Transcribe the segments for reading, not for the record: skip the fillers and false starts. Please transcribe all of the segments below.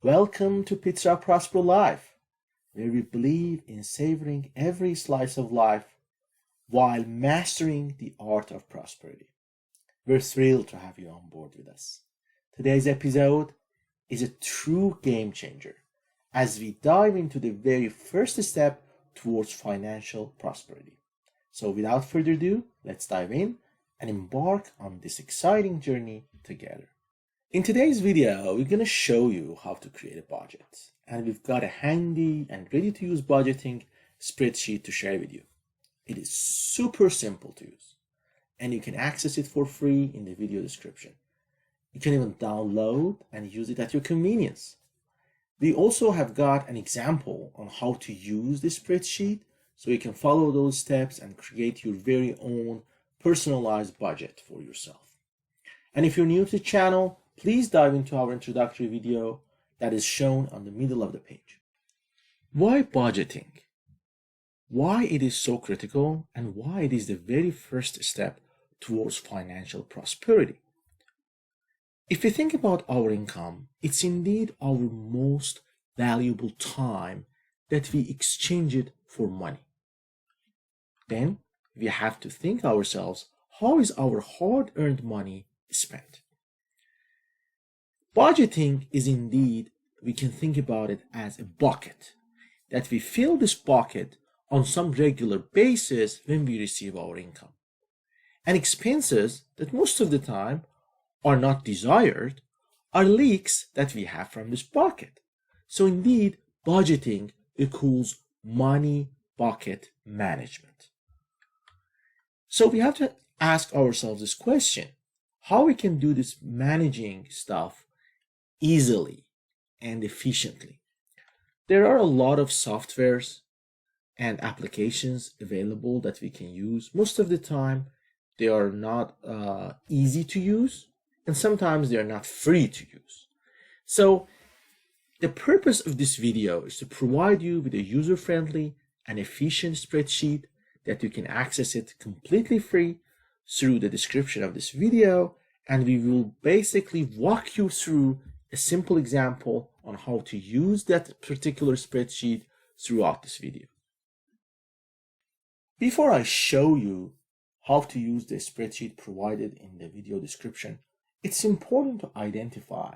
Welcome to Pizza Prosper Life, where we believe in savoring every slice of life while mastering the art of prosperity. We're thrilled to have you on board with us. Today's episode is a true game changer as we dive into the very first step towards financial prosperity. So without further ado, let's dive in and embark on this exciting journey together. In today's video, we're going to show you how to create a budget, and we've got a handy and ready-to-use budgeting spreadsheet to share with you. It is super simple to use, and you can access it for free in the video description. You can even download and use it at your convenience. We also have got an example on how to use this spreadsheet so you can follow those steps and create your very own personalized budget for yourself. And if you're new to the channel, please dive into our introductory video that is shown on the middle of the page. Why budgeting? Why it is so critical and why it is the very first step towards financial prosperity. If you think about our income, it's indeed our most valuable time that we exchange it for money. Then we have to think ourselves, how is our hard-earned money spent? Budgeting is indeed, we can think about it as a bucket, that we fill this bucket on some regular basis when we receive our income. And expenses that most of the time are not desired are leaks that we have from this bucket. So indeed, budgeting equals money bucket management. So we have to ask ourselves this question, how we can do this managing stuff easily and efficiently. There are a lot of softwares and applications available that we can use. Most of the time, they are not easy to use, and sometimes they are not free to use. So the purpose of this video is to provide you with a user-friendly and efficient spreadsheet that you can access it completely free through the description of this video, and we will basically walk you through a simple example on how to use that particular spreadsheet throughout this video. Before I show you how to use the spreadsheet provided in the video description, it's important to identify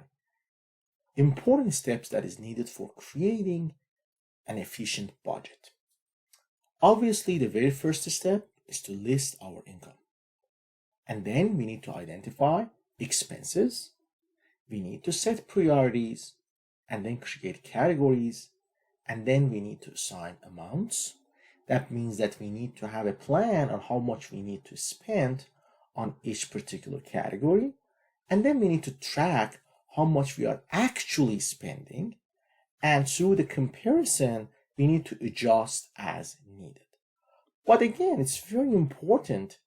important steps that is needed for creating an efficient budget. Obviously, the very first step is to list our income. And then we need to identify expenses. We need to set priorities and then create categories, and then we need to assign amounts. That means that we need to have a plan on how much we need to spend on each particular category, and then we need to track how much we are actually spending, and through the comparison we need to adjust as needed. But again, it's very important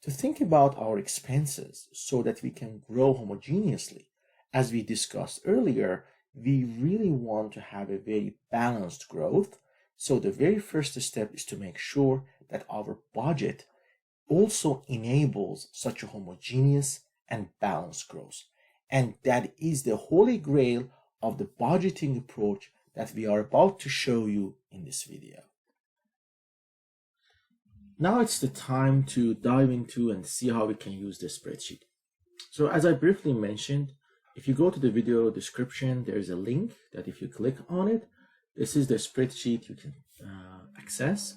to think about our expenses so that we can grow homogeneously. As we discussed earlier, we really want to have a very balanced growth. So the very first step is to make sure that our budget also enables such a homogeneous and balanced growth. And that is the holy grail of the budgeting approach that we are about to show you in this video. Now it's the time to dive into and see how we can use this spreadsheet. So as I briefly mentioned, if you go to the video description, there is a link that if you click on it, this is the spreadsheet you can access.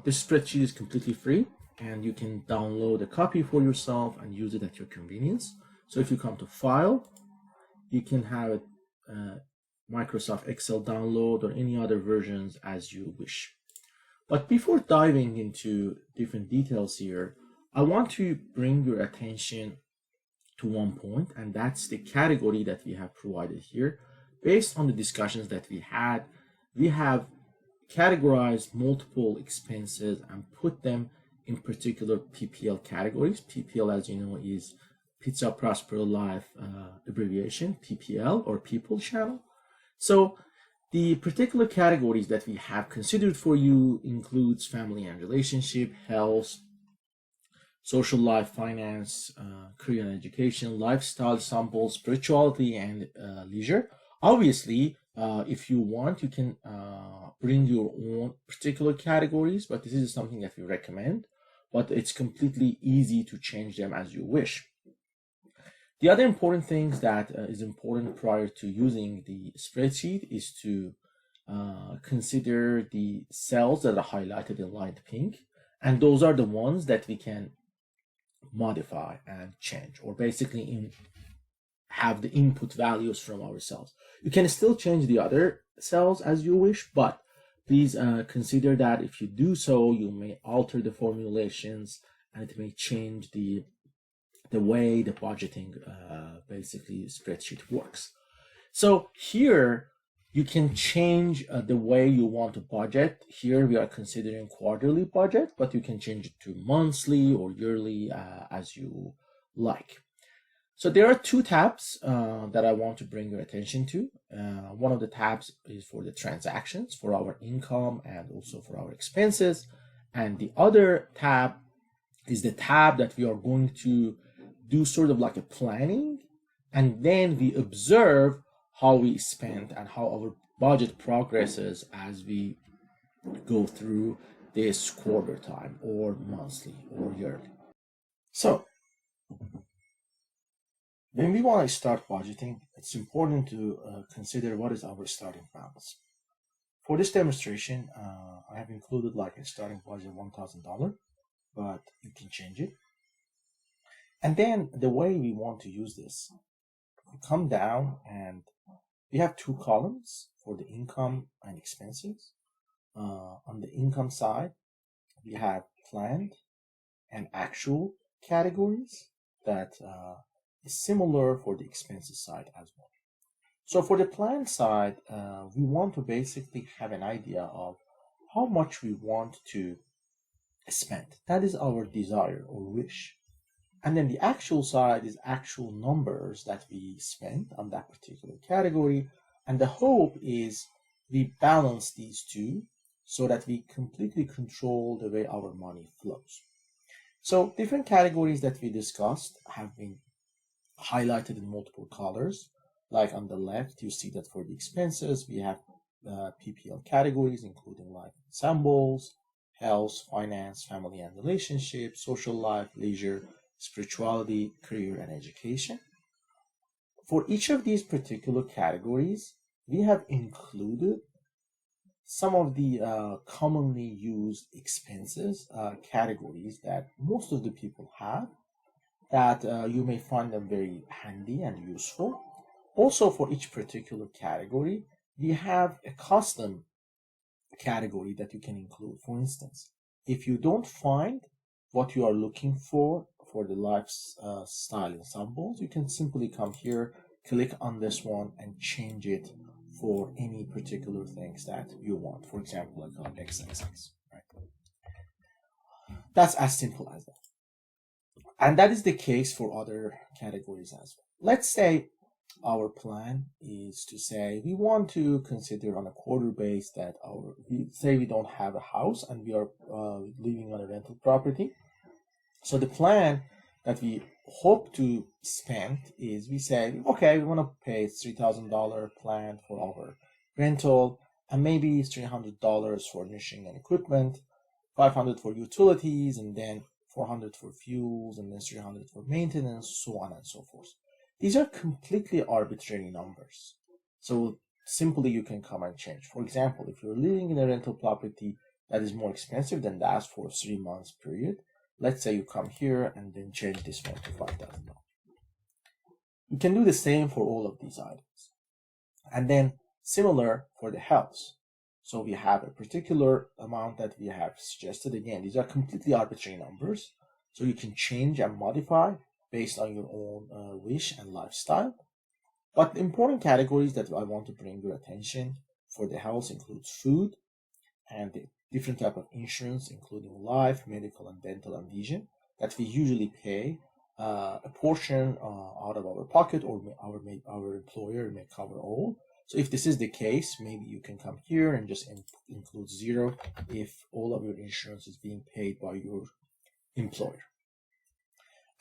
This spreadsheet is completely free, and you can download a copy for yourself and use it at your convenience. So if you come to File, you can have a Microsoft Excel download or any other versions as you wish. But before diving into different details here, I want to bring your attention to one point, and that's the category that we have provided here. Based on the discussions that we had, we have categorized multiple expenses and put them in particular PPL categories. PPL, as you know, is Pizza Prosper Life abbreviation, PPL, or People Channel. So the particular categories that we have considered for you includes family and relationship, health, social life, finance, career and education, lifestyle, sample, spirituality, and leisure. Obviously, if you want, you can bring your own particular categories, but this is something that we recommend, but it's completely easy to change them as you wish. The other important things that is important prior to using the spreadsheet is to consider the cells that are highlighted in light pink, and those are the ones that we can modify and change, or basically have the input values from our cells. You can still change the other cells as you wish, but please consider that if you do so, you may alter the formulations and it may change the way the budgeting basically spreadsheet works. So here you can change the way you want to budget. Here we are considering quarterly budget, but you can change it to monthly or yearly as you like. So there are two tabs that I want to bring your attention to. One of the tabs is for the transactions, for our income and also for our expenses. And the other tab is the tab that we are going to do sort of like a planning, and then we observe how we spend and how our budget progresses as we go through this quarter time or monthly or yearly. So when we want to start budgeting, it's important to consider what is our starting balance. For this demonstration, I have included like a starting budget of $1,000, but you can change it. And then the way we want to use this, we come down and we have two columns for the income and expenses. On the income side, we have planned and actual categories that is similar for the expenses side as well. So for the planned side, we want to basically have an idea of how much we want to spend. That is our desire or wish. And then the actual side is actual numbers that we spend on that particular category. And the hope is we balance these two so that we completely control the way our money flows. So different categories that we discussed have been highlighted in multiple colors. Like on the left, you see that for the expenses, we have PPL categories, including life ensembles, health, finance, family and relationships, social life, leisure, spirituality, career, and education. For each of these particular categories, we have included some of the commonly used expenses categories that most of the people have, that you may find them very handy and useful. Also, for each particular category, we have a custom category that you can include. For instance, if you don't find what you are looking for the lifestyle ensembles, you can simply come here, click on this one, and change it for any particular things that you want. For example, I got XXX, right? That's as simple as that. And that is the case for other categories as well. Let's say our plan is to say we want to consider on a quarter base that we don't have a house and we are living on a rental property. So the plan that we hope to spend is we say, okay, we want to pay $3,000 plan for our rental, and maybe $300 for furnishing and equipment, $500 for utilities, and then $400 for fuels, and then $300 for maintenance, so on and so forth. These are completely arbitrary numbers. So simply you can come and change. For example, if you're living in a rental property that is more expensive than that for 3 months period, let's say you come here and then change this one to $5,000. You can do the same for all of these items. And then similar for the house. So we have a particular amount that we have suggested. Again, these are completely arbitrary numbers. So you can change and modify based on your own wish and lifestyle. But the important categories that I want to bring your attention for the house includes food and the different type of insurance, including life, medical, and dental and vision, that we usually pay a portion out of our pocket, or our employer may cover all. So if this is the case, maybe you can come here and just include zero if all of your insurance is being paid by your employer.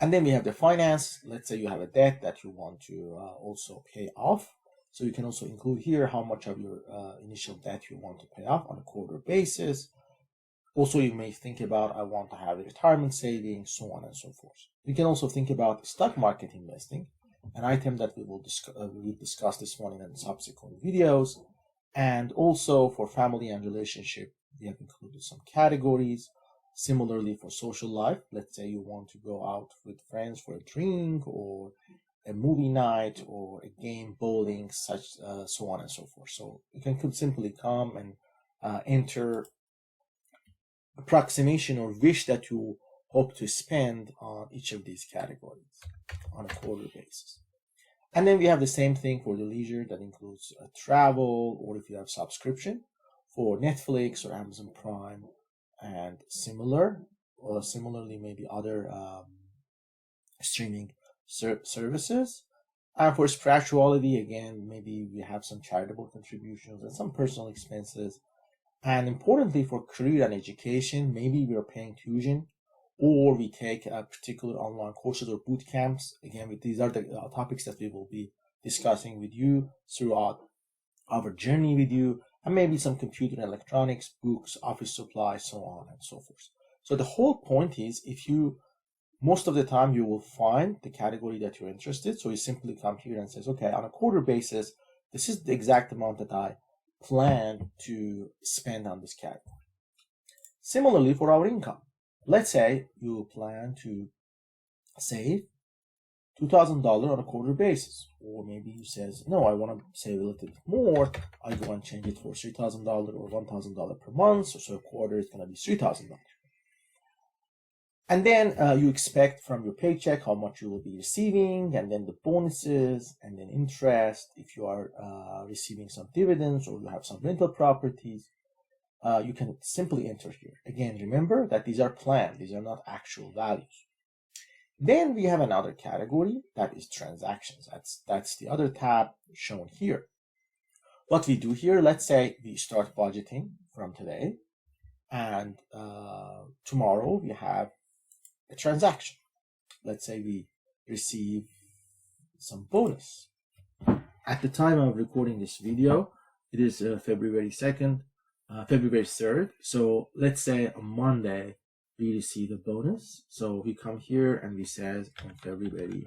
And then we have the finance. Let's say you have a debt that you want to also pay off. So you can also include here how much of your initial debt you want to pay off on a quarter basis. Also, you may think about, I want to have a retirement savings, so on and so forth. You can also think about stock market investing, an item that we will discuss this one in subsequent videos. And also for family and relationship, we have included some categories. Similarly, for social life, let's say you want to go out with friends for a drink or a movie night or a game, bowling, so on and so forth. So you can simply come and enter approximation or wish that you hope to spend on each of these categories on a quarter basis. And then we have the same thing for the leisure that includes travel, or if you have subscription for Netflix or Amazon Prime and similarly maybe other streaming services. And for spirituality, again, maybe we have some charitable contributions and some personal expenses. And importantly, for career and education, maybe we are paying tuition, or we take particular online courses or boot camps. Again, these are the topics that we will be discussing with you throughout our journey with you, and maybe some computer and electronics, books, office supplies, so on and so forth. So the whole point is, most of the time you will find the category that you're interested. So you simply come here and says, okay, on a quarter basis, this is the exact amount that I plan to spend on this category. Similarly, for our income, let's say you plan to save $2,000 on a quarter basis, or maybe you says, no, I want to save a little bit more. I go and change it for $3,000 or $1,000 per month. So a quarter is going to be $3,000. And then you expect from your paycheck how much you will be receiving, and then the bonuses, and then interest. If you are receiving some dividends or you have some rental properties, you can simply enter here. Again, remember that these are planned. These are not actual values. Then we have another category that is transactions. That's the other tab shown here. What we do here, let's say we start budgeting from today, and tomorrow we have a transaction. Let's say we receive some bonus. At the time of recording this video, it is February 3rd. So let's say on Monday, we receive a bonus. So we come here and we says on February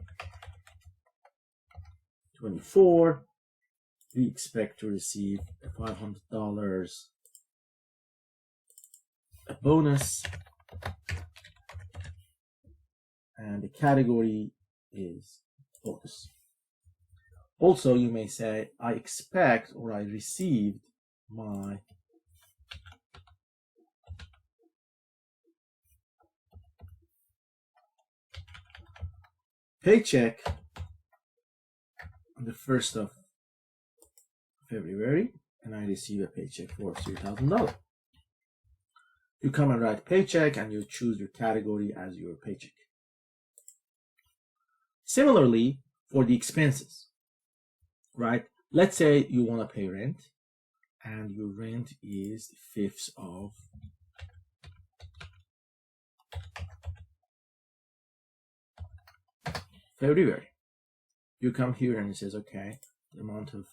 24, we expect to receive a $500 a bonus. And the category is bonus. Also, you may say, I expect or I received my paycheck on the 1st of February, and I receive a paycheck for $3,000. You come and write paycheck, and you choose your category as your paycheck. Similarly, for the expenses, right? Let's say you want to pay rent, and your rent is 5th of February. You come here and it says, okay, the amount of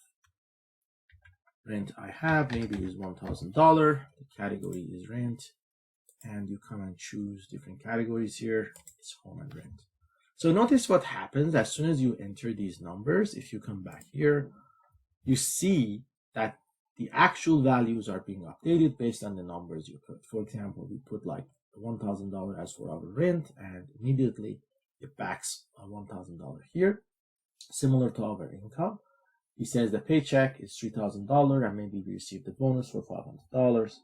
rent I have maybe is $1,000. The category is rent, and you come and choose different categories here. It's home and rent. So notice what happens as soon as you enter these numbers. If you come back here, you see that the actual values are being updated based on the numbers you put. For example, we put like $1,000 as for our rent, and immediately it backs $1,000 here. Similar to our income, he says the paycheck is $3,000, and maybe we received the bonus for $500.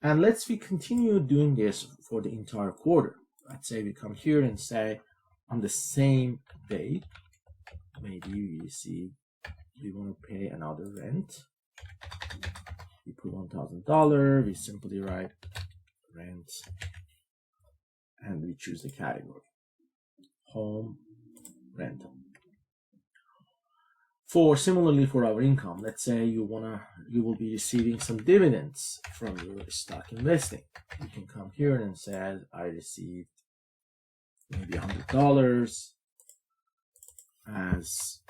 And let's continue doing this for the entire quarter. Let's say we come here and say, on the same date, maybe we want to pay another rent. We put $1,000, we simply write rent, and we choose the category, home rental. Similarly for our income, let's say you will be receiving some dividends from your stock investing. You can come here and say, I received maybe $100 as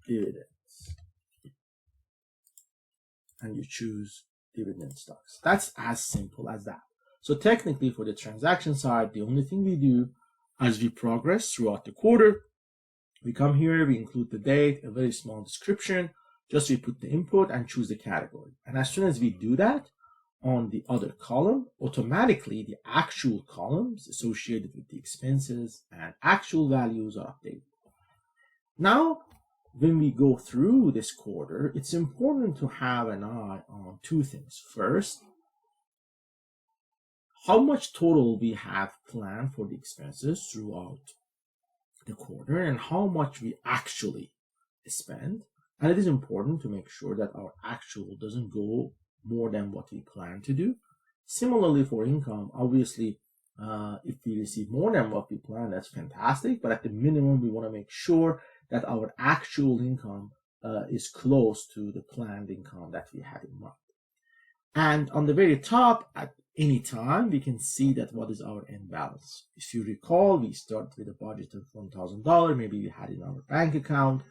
dividends, and you choose dividend stocks. That's as simple as that. So technically for the transaction side, the only thing we do as we progress throughout the quarter, we come here, we include the date, a very small description, just we put the input and choose the category. And as soon as we do that, on the other column, automatically the actual columns associated with the expenses and actual values are updated. Now, when we go through this quarter, it's important to have an eye on two things. First, how much total we have planned for the expenses throughout the quarter and how much we actually spend. And it is important to make sure that our actual doesn't go more than what we plan to do. Similarly for income, obviously, if we receive more than what we plan, that's fantastic. But at the minimum, we want to make sure that our actual income is close to the planned income that we had in mind. And on the very top, at any time, we can see that what is our end balance. If you recall, we started with a budget of $1,000, maybe we had in our bank account.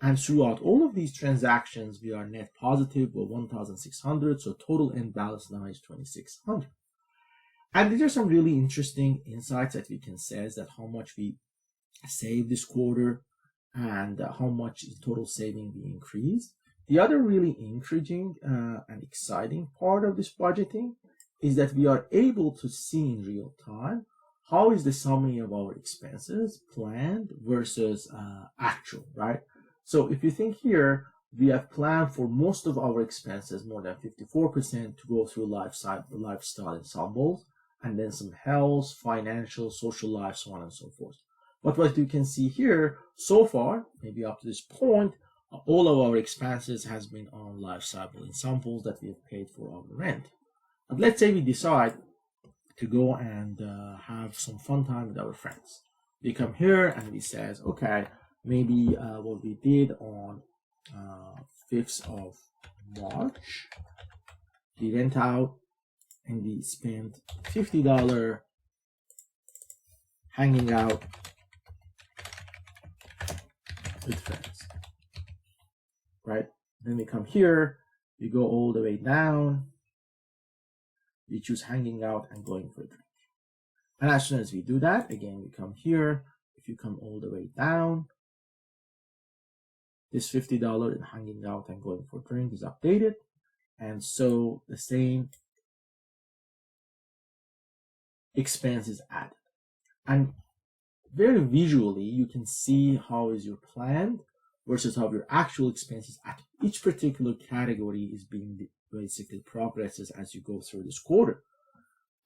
And throughout all of these transactions, we are net positive with 1,600. So total end balance now is 2,600. And these are some really interesting insights that we can say is that how much we saved this quarter and how much is total saving we increased. The other really encouraging and exciting part of this budgeting is that we are able to see in real time how is the summary of our expenses planned versus actual, right? So if you think here, we have planned for most of our expenses, more than 54%, to go through lifestyle ensembles, and then some health, financial, social life, so on and so forth. But what you can see here, so far, maybe up to this point, all of our expenses has been on lifestyle ensembles that we have paid for our rent. But let's say we decide to go and have some fun time with our friends. We come here and we says, okay, maybe what we did on 5th of March, we went out and we spent $50 hanging out with friends, right? Then we come here, we go all the way down, we choose hanging out and going for a drink. And as soon as we do that, again, we come here, if you come all the way down, this $50 in hanging out and going for a drink is updated. And so the same expense is added. And very visually, you can see how is your planned versus how your actual expenses at each particular category is being basically progresses as you go through this quarter.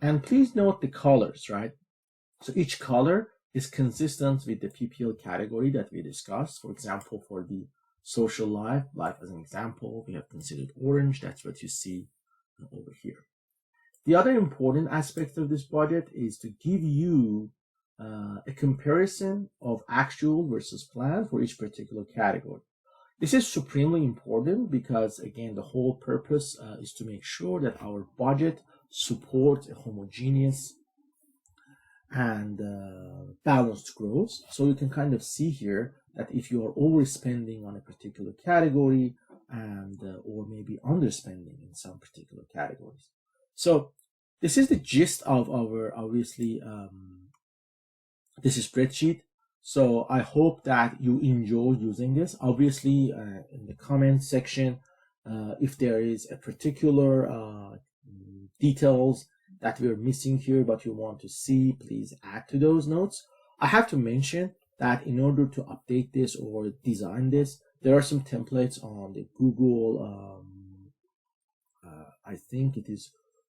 And please note the colors, right? So each color is consistent with the PPL category that we discussed. For example, for the social life as an example, we have considered orange. That's what you see over here. The other important aspect of this budget is to give you a comparison of actual versus plan for each particular category. This is supremely important because, again, the whole purpose is to make sure that our budget supports a homogeneous and balanced growth. So you can kind of see here that if you are overspending on a particular category and or maybe underspending in some particular categories. So this is the gist of our, obviously, this is spreadsheet. So I hope that you enjoy using this. Obviously, in the comment section, if there is a particular details that we're missing here, but you want to see, please add to those notes. I have to mention that in order to update this or design this, there are some templates on the Google, I think it is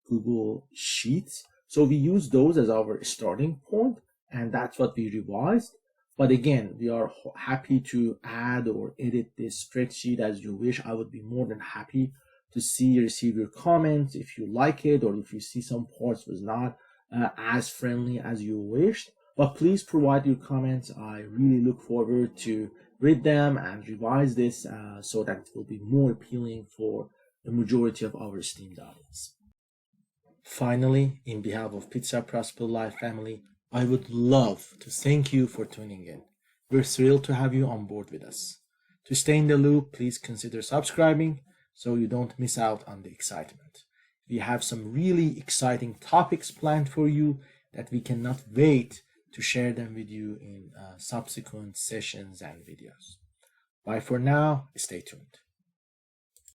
Google Sheets. So we use those as our starting point, and that's what we revised. But again, we are happy to add or edit this spreadsheet as you wish. I would be more than happy to receive your comments if you like it, or if you see some parts was not as friendly as you wished. But please provide your comments. I really look forward to read them and revise this so that it will be more appealing for the majority of our esteemed audience. Finally, in behalf of Pizza Prosper Life family, I would love to thank you for tuning in. We're thrilled to have you on board with us. To stay in the loop, please consider subscribing so you don't miss out on the excitement. We have some really exciting topics planned for you that we cannot wait to share them with you in subsequent sessions and videos. Bye for now. Stay tuned.